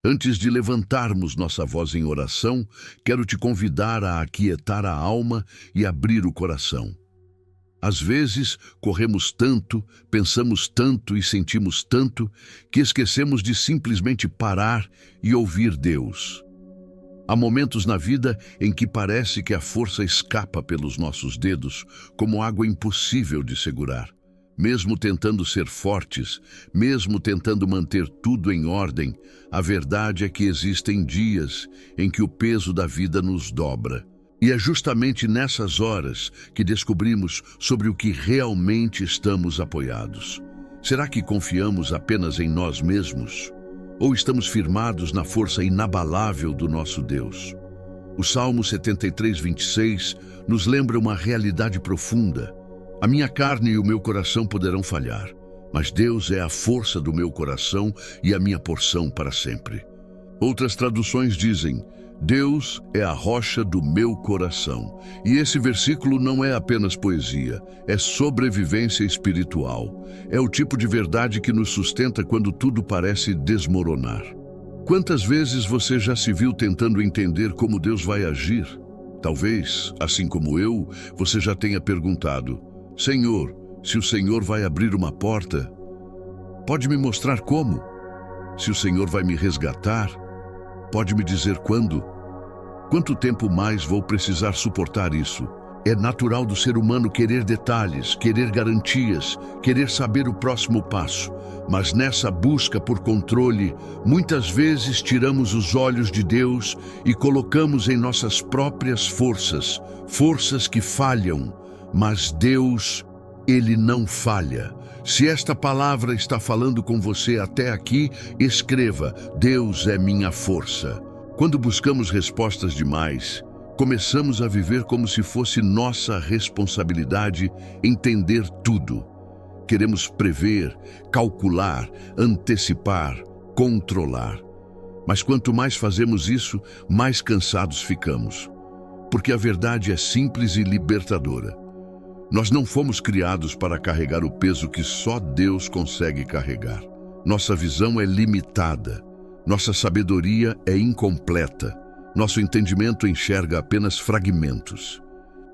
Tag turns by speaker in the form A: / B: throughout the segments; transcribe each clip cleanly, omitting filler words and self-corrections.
A: Antes de levantarmos nossa voz em oração, quero te convidar a aquietar a alma e abrir o coração. Às vezes, corremos tanto, pensamos tanto e sentimos tanto que esquecemos de simplesmente parar e ouvir Deus. Há momentos na vida em que parece que a força escapa pelos nossos dedos, como água impossível de segurar. Mesmo tentando ser fortes, mesmo tentando manter tudo em ordem, a verdade é que existem dias em que o peso da vida nos dobra. E é justamente nessas horas que descobrimos sobre o que realmente estamos apoiados. Será que confiamos apenas em nós mesmos? Ou estamos firmados na força inabalável do nosso Deus? O Salmo 73:26 nos lembra uma realidade profunda. A minha carne e o meu coração poderão falhar, mas Deus é a força do meu coração e a minha porção para sempre. Outras traduções dizem: Deus é a rocha do meu coração. E esse versículo não é apenas poesia, é sobrevivência espiritual. É o tipo de verdade que nos sustenta quando tudo parece desmoronar. Quantas vezes você já se viu tentando entender como Deus vai agir? Talvez, assim como eu, você já tenha perguntado: Senhor, se o Senhor vai abrir uma porta, pode me mostrar como? Se o Senhor vai me resgatar, pode me dizer quando? Quanto tempo mais vou precisar suportar isso? É natural do ser humano querer detalhes, querer garantias, querer saber o próximo passo. Mas nessa busca por controle, muitas vezes tiramos os olhos de Deus e colocamos em nossas próprias forças, forças que falham. Mas Deus, Ele não falha. Se esta palavra está falando com você até aqui, escreva: Deus é minha força. Quando buscamos respostas demais, começamos a viver como se fosse nossa responsabilidade entender tudo. Queremos prever, calcular, antecipar, controlar. Mas quanto mais fazemos isso, mais cansados ficamos. Porque a verdade é simples e libertadora. Nós não fomos criados para carregar o peso que só Deus consegue carregar. Nossa visão é limitada. Nossa sabedoria é incompleta. Nosso entendimento enxerga apenas fragmentos.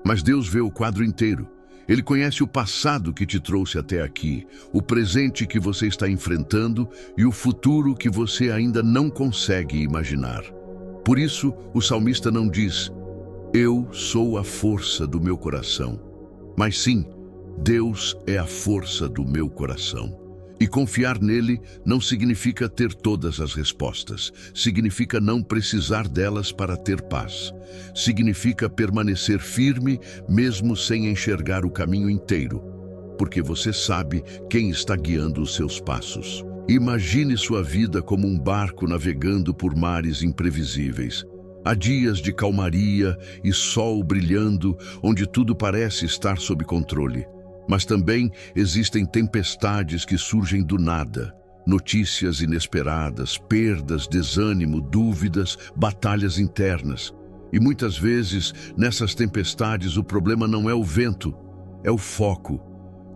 A: Mas Deus vê o quadro inteiro. Ele conhece o passado que te trouxe até aqui, o presente que você está enfrentando e o futuro que você ainda não consegue imaginar. Por isso, o salmista não diz: Eu sou a força do meu coração. Mas sim, Deus é a força do meu coração. E confiar nele não significa ter todas as respostas. Significa não precisar delas para ter paz. Significa permanecer firme mesmo sem enxergar o caminho inteiro. Porque você sabe quem está guiando os seus passos. Imagine sua vida como um barco navegando por mares imprevisíveis. Há dias de calmaria e sol brilhando, onde tudo parece estar sob controle. Mas também existem tempestades que surgem do nada. Notícias inesperadas, perdas, desânimo, dúvidas, batalhas internas. E muitas vezes, nessas tempestades, o problema não é o vento, é o foco.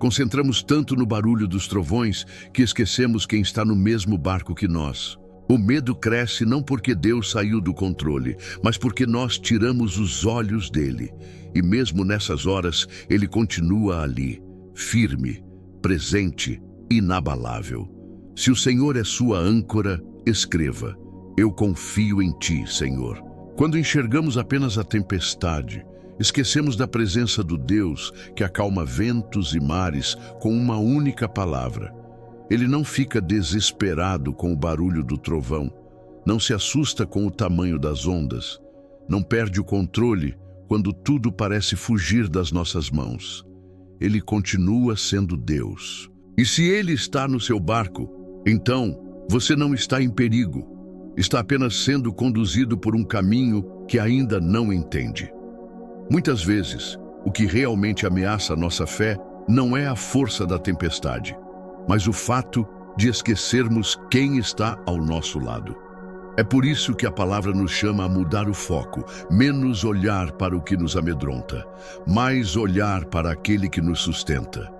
A: Concentramos tanto no barulho dos trovões que esquecemos quem está no mesmo barco que nós. O medo cresce não porque Deus saiu do controle, mas porque nós tiramos os olhos dele. E mesmo nessas horas, ele continua ali, firme, presente, inabalável. Se o Senhor é sua âncora, escreva: Eu confio em ti, Senhor. Quando enxergamos apenas a tempestade, esquecemos da presença do Deus que acalma ventos e mares com uma única palavra. Ele não fica desesperado com o barulho do trovão, não se assusta com o tamanho das ondas, não perde o controle quando tudo parece fugir das nossas mãos. Ele continua sendo Deus. E se ele está no seu barco, então você não está em perigo, está apenas sendo conduzido por um caminho que ainda não entende. Muitas vezes, o que realmente ameaça a nossa fé não é a força da tempestade, mas o fato de esquecermos quem está ao nosso lado. É por isso que a palavra nos chama a mudar o foco, menos olhar para o que nos amedronta, mais olhar para aquele que nos sustenta.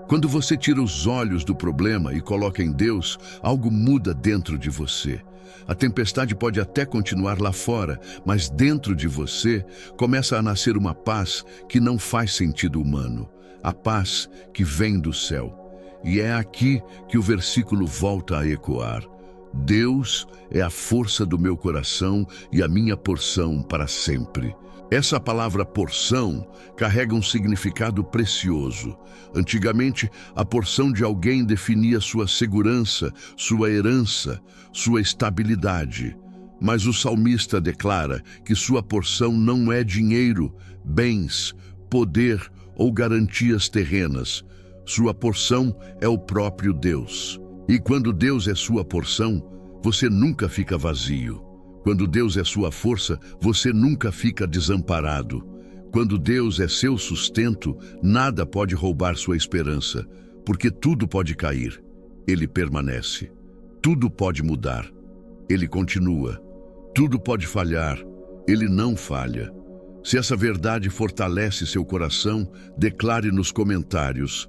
A: Quando você tira os olhos do problema e coloca em Deus, algo muda dentro de você. A tempestade pode até continuar lá fora, mas dentro de você começa a nascer uma paz que não faz sentido humano. A paz que vem do céu. E é aqui que o versículo volta a ecoar. Deus é a força do meu coração e a minha porção para sempre. Essa palavra porção carrega um significado precioso. Antigamente, a porção de alguém definia sua segurança, sua herança, sua estabilidade. Mas o salmista declara que sua porção não é dinheiro, bens, poder ou garantias terrenas. Sua porção é o próprio Deus. E quando Deus é sua porção, você nunca fica vazio. Quando Deus é sua força, você nunca fica desamparado. Quando Deus é seu sustento, nada pode roubar sua esperança, porque tudo pode cair. Ele permanece. Tudo pode mudar. Ele continua. Tudo pode falhar. Ele não falha. Se essa verdade fortalece seu coração, declare nos comentários: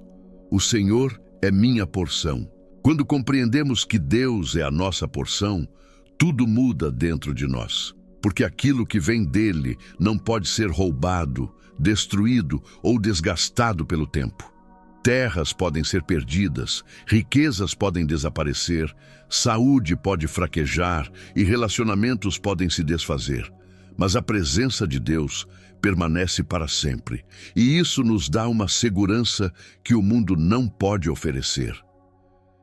A: o Senhor é minha porção. Quando compreendemos que Deus é a nossa porção, tudo muda dentro de nós, porque aquilo que vem dele não pode ser roubado, destruído ou desgastado pelo tempo. Terras podem ser perdidas, riquezas podem desaparecer, saúde pode fraquejar e relacionamentos podem se desfazer. Mas a presença de Deus permanece para sempre, e isso nos dá uma segurança que o mundo não pode oferecer.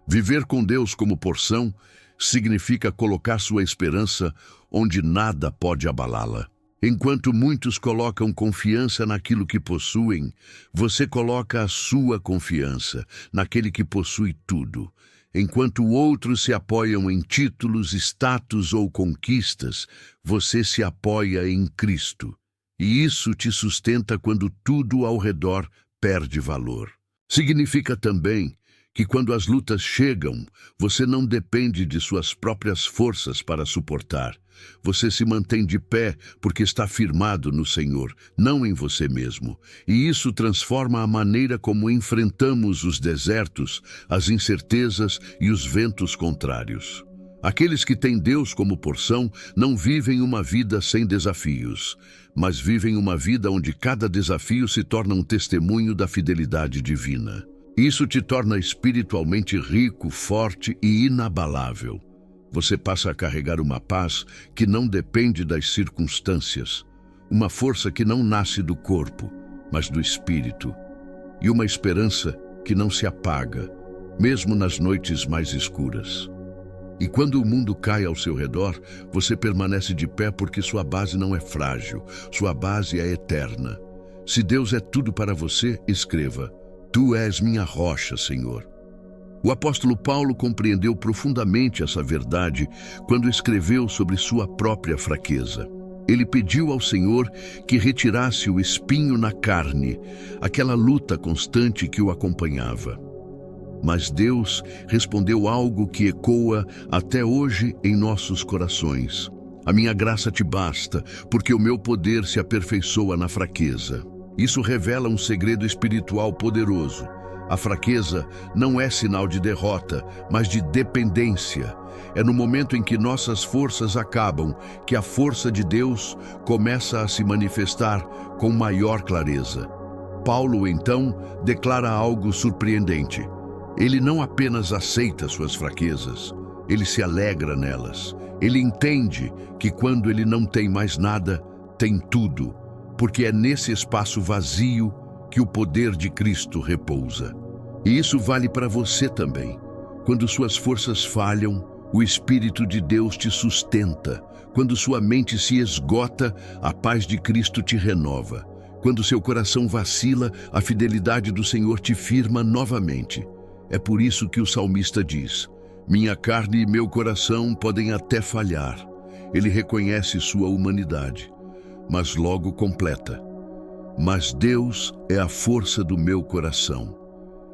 A: Viver com Deus como porção significa colocar sua esperança onde nada pode abalá-la. Enquanto muitos colocam confiança naquilo que possuem, você coloca a sua confiança naquele que possui tudo. Enquanto outros se apoiam em títulos, status ou conquistas, você se apoia em Cristo. E isso te sustenta quando tudo ao redor perde valor. Significa também que quando as lutas chegam, você não depende de suas próprias forças para suportar. Você se mantém de pé porque está firmado no Senhor, não em você mesmo. E isso transforma a maneira como enfrentamos os desertos, as incertezas e os ventos contrários. Aqueles que têm Deus como porção não vivem uma vida sem desafios, mas vivem uma vida onde cada desafio se torna um testemunho da fidelidade divina. Isso te torna espiritualmente rico, forte e inabalável. Você passa a carregar uma paz que não depende das circunstâncias, uma força que não nasce do corpo, mas do espírito, e uma esperança que não se apaga, mesmo nas noites mais escuras. E quando o mundo cai ao seu redor, você permanece de pé porque sua base não é frágil, sua base é eterna. Se Deus é tudo para você, escreva: Tu és minha rocha, Senhor. O apóstolo Paulo compreendeu profundamente essa verdade quando escreveu sobre sua própria fraqueza. Ele pediu ao Senhor que retirasse o espinho na carne, aquela luta constante que o acompanhava. Mas Deus respondeu algo que ecoa até hoje em nossos corações. A minha graça te basta, porque o meu poder se aperfeiçoa na fraqueza. Isso revela um segredo espiritual poderoso. A fraqueza não é sinal de derrota, mas de dependência. É no momento em que nossas forças acabam que a força de Deus começa a se manifestar com maior clareza. Paulo, então, declara algo surpreendente. Ele não apenas aceita suas fraquezas, ele se alegra nelas. Ele entende que quando ele não tem mais nada, tem tudo, porque é nesse espaço vazio que o poder de Cristo repousa. E isso vale para você também. Quando suas forças falham, o Espírito de Deus te sustenta. Quando sua mente se esgota, a paz de Cristo te renova. Quando seu coração vacila, a fidelidade do Senhor te firma novamente. É por isso que o salmista diz: minha carne e meu coração podem até falhar. Ele reconhece sua humanidade, mas logo completa: mas Deus é a força do meu coração.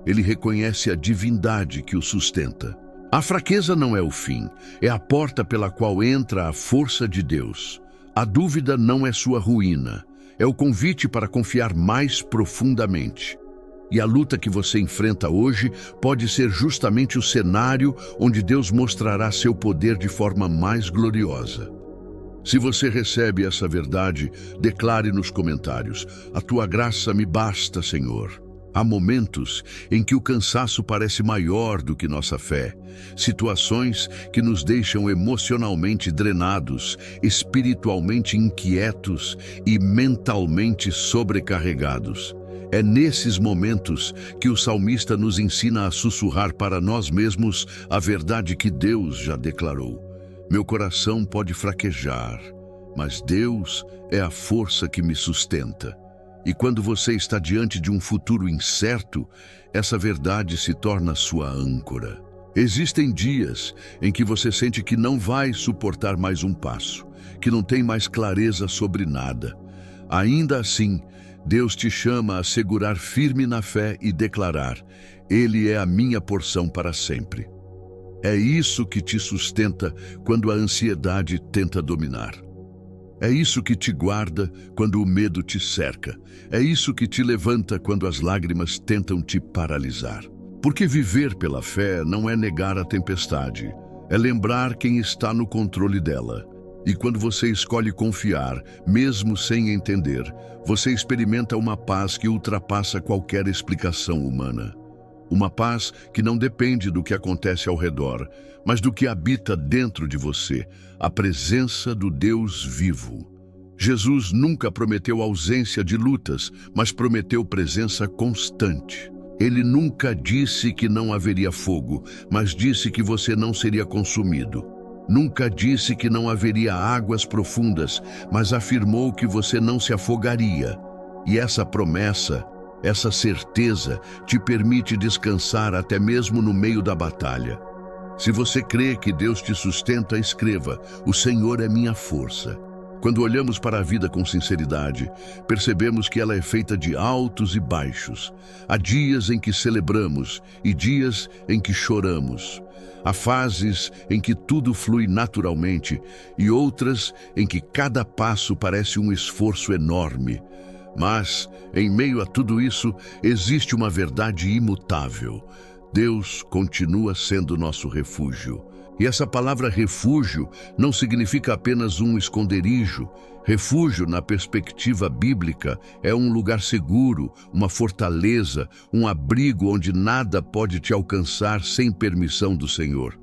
A: Ele reconhece a divindade que o sustenta. A fraqueza não é o fim, é a porta pela qual entra a força de Deus. A dúvida não é sua ruína, é o convite para confiar mais profundamente. E a luta que você enfrenta hoje pode ser justamente o cenário onde Deus mostrará seu poder de forma mais gloriosa. Se você recebe essa verdade, declare nos comentários: a tua graça me basta, Senhor. Há momentos em que o cansaço parece maior do que nossa fé, situações que nos deixam emocionalmente drenados, espiritualmente inquietos e mentalmente sobrecarregados. É nesses momentos que o salmista nos ensina a sussurrar para nós mesmos a verdade que Deus já declarou. Meu coração pode fraquejar, mas Deus é a força que me sustenta. E quando você está diante de um futuro incerto, essa verdade se torna sua âncora. Existem dias em que você sente que não vai suportar mais um passo, que não tem mais clareza sobre nada. Ainda assim, Deus te chama a segurar firme na fé e declarar: Ele é a minha porção para sempre. É isso que te sustenta quando a ansiedade tenta dominar. É isso que te guarda quando o medo te cerca. É isso que te levanta quando as lágrimas tentam te paralisar. Porque viver pela fé não é negar a tempestade, é lembrar quem está no controle dela. E quando você escolhe confiar, mesmo sem entender, você experimenta uma paz que ultrapassa qualquer explicação humana. Uma paz que não depende do que acontece ao redor, mas do que habita dentro de você, a presença do Deus vivo. Jesus nunca prometeu ausência de lutas, mas prometeu presença constante. Ele nunca disse que não haveria fogo, mas disse que você não seria consumido. Nunca disse que não haveria águas profundas, mas afirmou que você não se afogaria. E essa promessa, essa certeza, te permite descansar até mesmo no meio da batalha. Se você crê que Deus te sustenta, escreva: o Senhor é minha força. Quando olhamos para a vida com sinceridade, percebemos que ela é feita de altos e baixos. Há dias em que celebramos e dias em que choramos. Há fases em que tudo flui naturalmente e outras em que cada passo parece um esforço enorme. Mas, em meio a tudo isso, existe uma verdade imutável. Deus continua sendo nosso refúgio. E essa palavra refúgio não significa apenas um esconderijo. Refúgio, na perspectiva bíblica, é um lugar seguro, uma fortaleza, um abrigo onde nada pode te alcançar sem permissão do Senhor.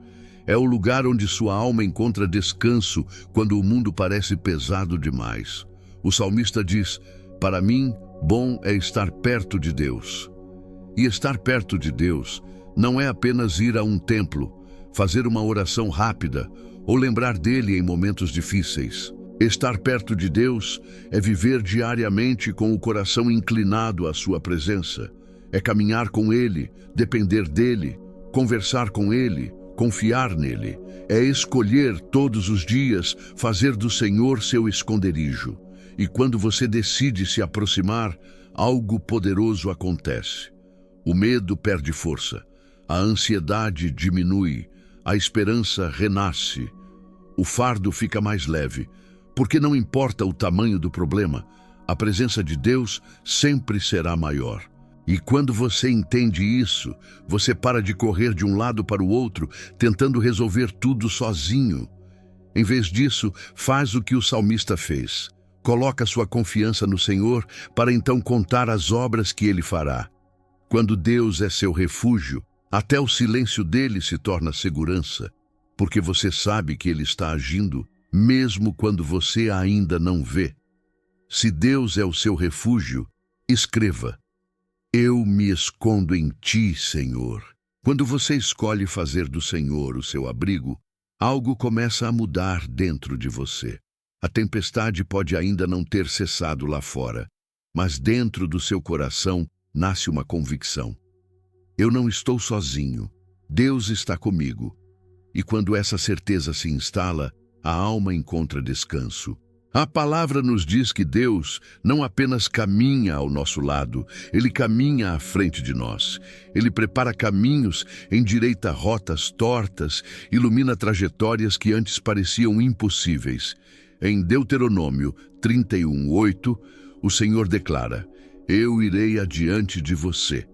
A: É o lugar onde sua alma encontra descanso quando o mundo parece pesado demais. O salmista diz: para mim, bom é estar perto de Deus. E estar perto de Deus não é apenas ir a um templo, fazer uma oração rápida ou lembrar dele em momentos difíceis. Estar perto de Deus é viver diariamente com o coração inclinado à sua presença. É caminhar com Ele, depender dele, conversar com Ele, confiar nele. É escolher todos os dias fazer do Senhor seu esconderijo. E quando você decide se aproximar, algo poderoso acontece. O medo perde força, a ansiedade diminui, a esperança renasce, o fardo fica mais leve, porque não importa o tamanho do problema, a presença de Deus sempre será maior. E quando você entende isso, você para de correr de um lado para o outro, tentando resolver tudo sozinho. Em vez disso, faz o que o salmista fez. Coloca sua confiança no Senhor para então contar as obras que Ele fará. Quando Deus é seu refúgio, até o silêncio dele se torna segurança, porque você sabe que Ele está agindo, mesmo quando você ainda não vê. Se Deus é o seu refúgio, escreva: eu me escondo em ti, Senhor. Quando você escolhe fazer do Senhor o seu abrigo, algo começa a mudar dentro de você. A tempestade pode ainda não ter cessado lá fora, mas dentro do seu coração nasce uma convicção. Eu não estou sozinho, Deus está comigo. E quando essa certeza se instala, a alma encontra descanso. A palavra nos diz que Deus não apenas caminha ao nosso lado, Ele caminha à frente de nós. Ele prepara caminhos, endireita rotas tortas, ilumina trajetórias que antes pareciam impossíveis. Em Deuteronômio 31:8, o Senhor declara: eu irei adiante de você.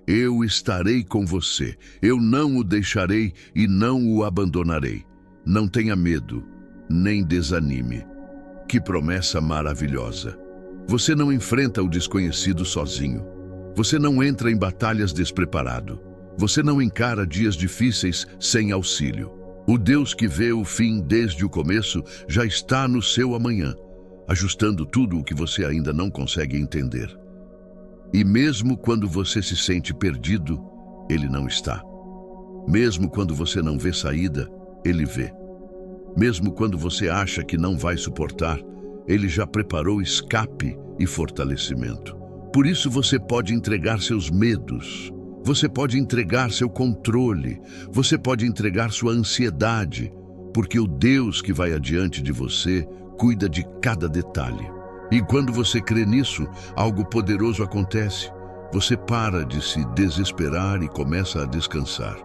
A: Eu estarei com você. Eu não o deixarei e não o abandonarei. Não tenha medo, nem desanime. Que promessa maravilhosa! Você não enfrenta o desconhecido sozinho. Você não entra em batalhas despreparado. Você não encara dias difíceis sem auxílio. O Deus que vê o fim desde o começo já está no seu amanhã, ajustando tudo o que você ainda não consegue entender. E mesmo quando você se sente perdido, Ele não está. Mesmo quando você não vê saída, Ele vê. Mesmo quando você acha que não vai suportar, Ele já preparou escape e fortalecimento. Por isso você pode entregar seus medos, você pode entregar seu controle, você pode entregar sua ansiedade, porque o Deus que vai adiante de você cuida de cada detalhe. E quando você crê nisso, algo poderoso acontece. Você para de se desesperar e começa a descansar.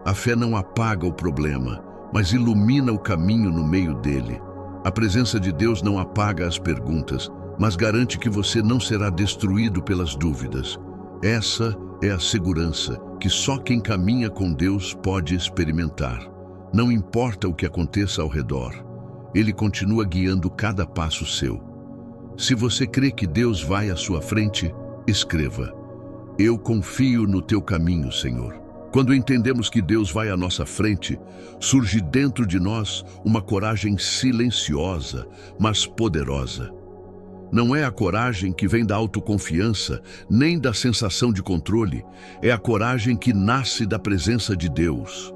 A: A fé não apaga o problema, mas ilumina o caminho no meio dele. A presença de Deus não apaga as perguntas, mas garante que você não será destruído pelas dúvidas. Essa é a segurança que só quem caminha com Deus pode experimentar. Não importa o que aconteça ao redor, Ele continua guiando cada passo seu. Se você crê que Deus vai à sua frente, escreva: Eu confio no teu caminho, Senhor. Quando entendemos que Deus vai à nossa frente, surge dentro de nós uma coragem silenciosa, mas poderosa. Não é a coragem que vem da autoconfiança, nem da sensação de controle. É a coragem que nasce da presença de Deus.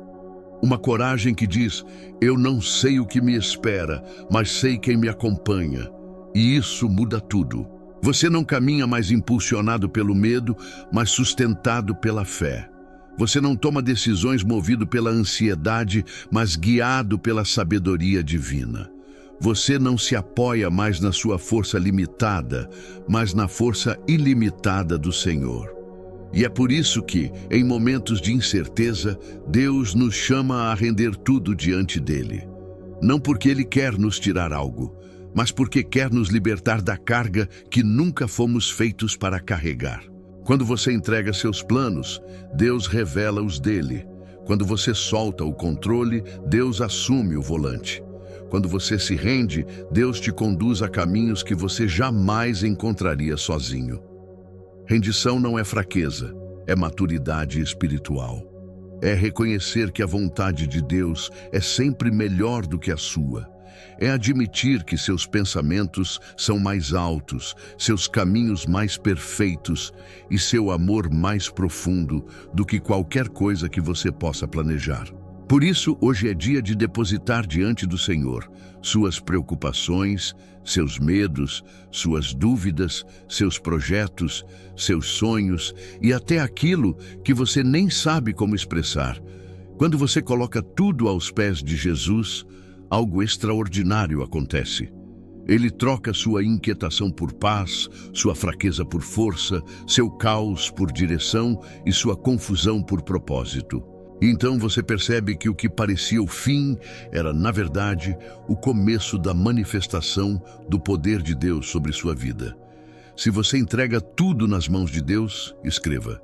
A: Uma coragem que diz: eu não sei o que me espera, mas sei quem me acompanha. E isso muda tudo. Você não caminha mais impulsionado pelo medo, mas sustentado pela fé. Você não toma decisões movido pela ansiedade, mas guiado pela sabedoria divina. Você não se apoia mais na sua força limitada, mas na força ilimitada do Senhor. E é por isso que, em momentos de incerteza, Deus nos chama a render tudo diante dele. Não porque Ele quer nos tirar algo, mas porque quer nos libertar da carga que nunca fomos feitos para carregar. Quando você entrega seus planos, Deus revela os dele. Quando você solta o controle, Deus assume o volante. Quando você se rende, Deus te conduz a caminhos que você jamais encontraria sozinho. Rendição não é fraqueza, é maturidade espiritual. É reconhecer que a vontade de Deus é sempre melhor do que a sua. É admitir que seus pensamentos são mais altos, seus caminhos mais perfeitos e seu amor mais profundo do que qualquer coisa que você possa planejar. Por isso, hoje é dia de depositar diante do Senhor suas preocupações, seus medos, suas dúvidas, seus projetos, seus sonhos e até aquilo que você nem sabe como expressar. Quando você coloca tudo aos pés de Jesus, algo extraordinário acontece. Ele troca sua inquietação por paz, sua fraqueza por força, seu caos por direção e sua confusão por propósito. Então você percebe que o que parecia o fim era, na verdade, o começo da manifestação do poder de Deus sobre sua vida. Se você entrega tudo nas mãos de Deus, escreva: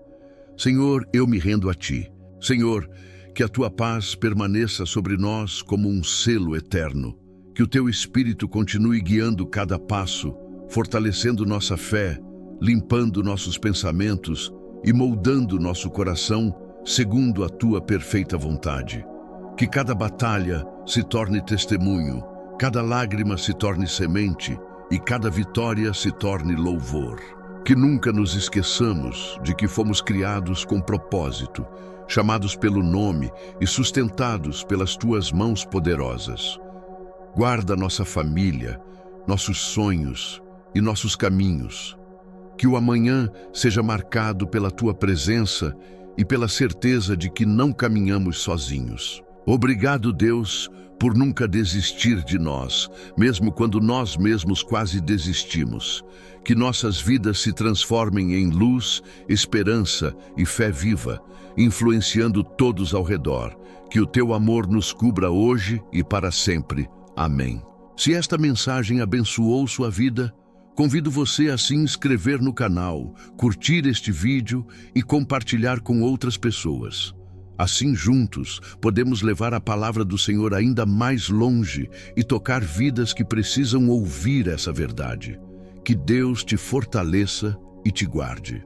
A: Senhor, eu me rendo a Ti. Senhor, que a Tua paz permaneça sobre nós como um selo eterno. Que o Teu Espírito continue guiando cada passo, fortalecendo nossa fé, limpando nossos pensamentos e moldando nosso coração segundo a Tua perfeita vontade. Que cada batalha se torne testemunho, cada lágrima se torne semente e cada vitória se torne louvor. Que nunca nos esqueçamos de que fomos criados com propósito, chamados pelo nome e sustentados pelas Tuas mãos poderosas. Guarda nossa família, nossos sonhos e nossos caminhos. Que o amanhã seja marcado pela Tua presença e pela certeza de que não caminhamos sozinhos. Obrigado, Deus, por nunca desistir de nós, mesmo quando nós mesmos quase desistimos. Que nossas vidas se transformem em luz, esperança e fé viva, influenciando todos ao redor. Que o Teu amor nos cubra hoje e para sempre. Amém. Se esta mensagem abençoou sua vida, Convido você a se inscrever no canal, curtir este vídeo e compartilhar com outras pessoas. Assim, juntos, podemos levar a palavra do Senhor ainda mais longe e tocar vidas que precisam ouvir essa verdade. Que Deus te fortaleça e te guarde.